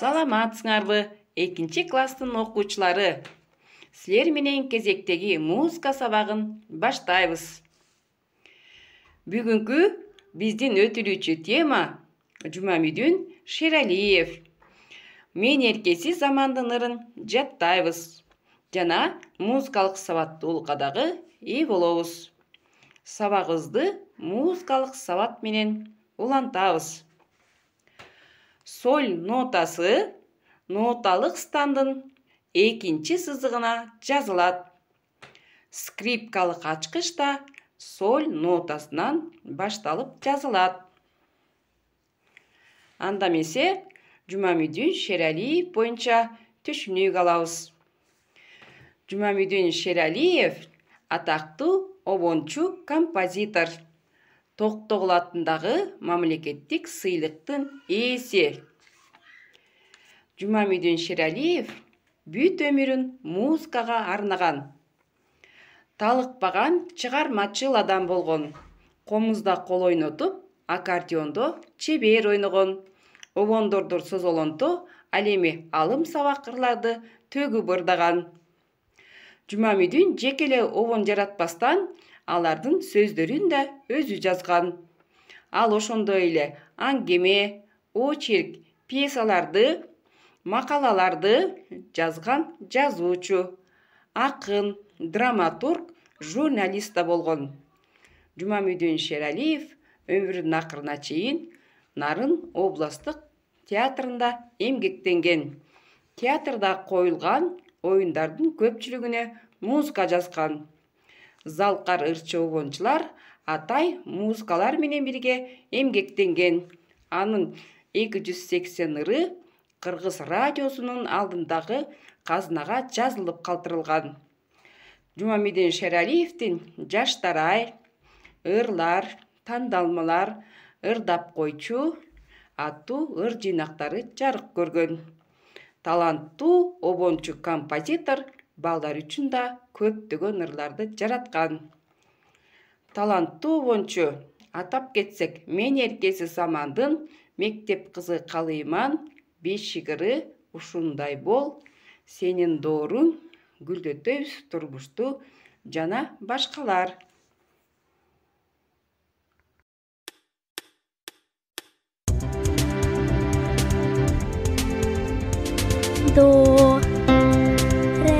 Саламатсыңарбы, 2-класстын окуучулары. Силер менен кезектеги музыка сабагын баштайбыз. Бүгүнкү биздин өтүлүүчү тема Жумамидүн Шералиев. Мен эркеси замандын ырын жаттайбыз жана музыкалык сабаттуулукка дагы ээ болобуз. Сабагыбызды музыкалык сабат менен улантабыз. Соль нотасы ноталык стандын 2 сызыгына жазылат. Скрипкалык ачкыч да соль нотасынан башталып жазылат. Анда эмесе Жумамидүн Шералиев боюнча түшүнүк алабыз. Жумамидүн Шералиев атактуу обончу композитор. Токтогул атындагы мамлекеттик сыйлыктын ээси. Жумамидүн Шералиев бүт өмүрүн музыкага арнаган. Талыкпаган чыгармачыл адам болгон. Комузда кол ойнотуп, аккордеондо чебер ойногон. Обондорду созолонто, ал эми алым сабак ырларды төгүп ырдаган. Жумамидүн жеке эле обон жаратпастан, алардын сөздөрүн да өзү жазган. Ал ошондой эле аңгеме, очерк, пьесаларды, макалаларды жазган жазуучу, акын, драматург, журналист да болгон. Жумамидүн Шералиев өмүрүнүн акырына чейин Нарын областтык театрында эмгектенген. Театрда коюлган оюндардын көпчүлүгүнө музыка жазган. Залкар ырчы обончулар атай музыкалар менен бирге эмгектенген. Анын 280 ыры Кыргыз радиосунун алдындагы казынага жазылып калтырылган. Жумамидүн Шералиевдин Жаштарай, ырлар, тандалмалар, ырдап койчу аттуу ыр жыйнактары жарык көргөн. Таланттуу обончу композитор балдар үчүн да көптөгөн ырларды жараткан. Таланттуу обончу атап кетсек, мен эркеси замандын, мектеп кызы калыйман, бешик ыры, ушундай бол, сенин дооруң, гүлдөтөбүз турмушту жана башкалар. Do, re,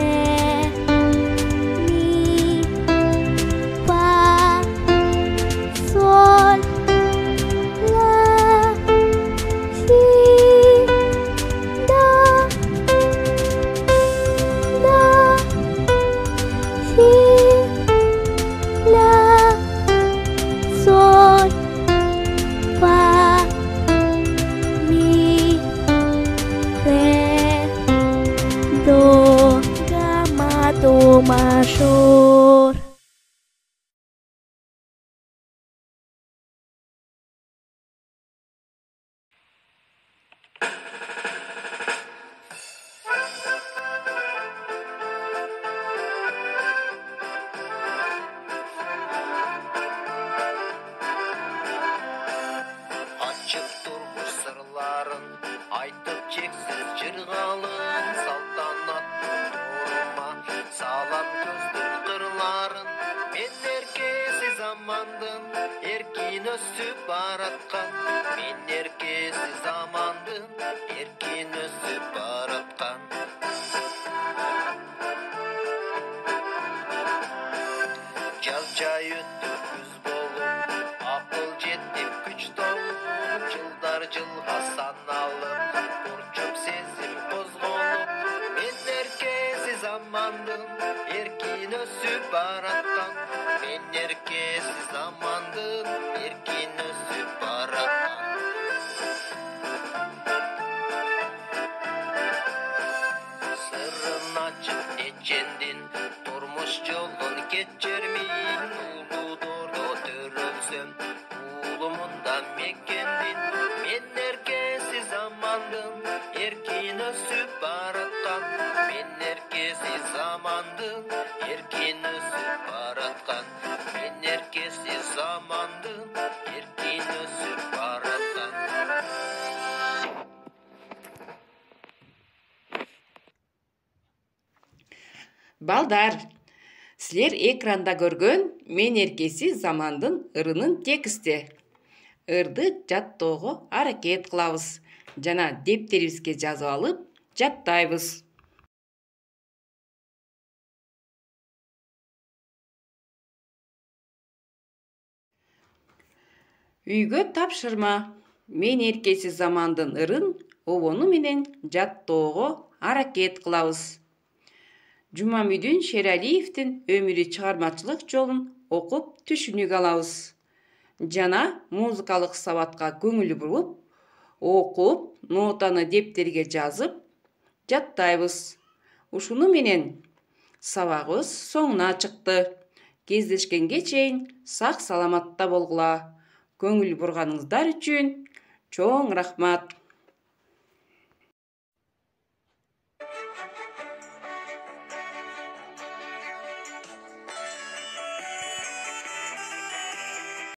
mi, fa, sol, la, si, do, si, la, sol, fa, mi, re, do, gamma, do mayor. Açık durmuş sırların, aytıp çeksiz cırgalın, saltanat durma, sağlam gözdür kırların. Men erkesi zamandın, erkin ösüp baratkan. Men erkesi zamandın, erkin ösüp baratkan. Jaz jay öttü күз болуп, акыл жетип күч толуп, жылдар жылга саналып, бурчуп сезим козголуп, мен эркеси замандын, эркин өсүп бараткан, мен эркеси замандын, эркин өсүп бараткан. Сырын ачып нечендин, турмуш жолун кечермин, улуудордо төрөлсөм, улумунда мекендин, мен эркеси замандын, эркин өсүп бараткан, мен эркеси замандын, эркин өсүп бараткан, мен эркеси замандын, эркин өсүп бараткан. Балдар, силер экранда көргөн мен эркеси замандын ырынын тексти. Ырды жаттоого аракет кылабыз жана дептерибизге жазып алып жаттайбыз. Үйгө тапшырма. Мен эркеси замандын ырын обону менен жаттоого аракет кылабыз. Жумамүдүн Шералиевдин өмүрү чыгармачылык жолун окуп түшүнүк алабыз. Жана музыкалык сабатка көңүл буруп, окуп, нотаны дептерге жазып, жаттайбыз. Ушуну менен сабагыбыз соңуна чыкты. Кездешкенге чейин сак саламатта болгула. Көңүл бурганыңыздар үчүн чоң рахмат.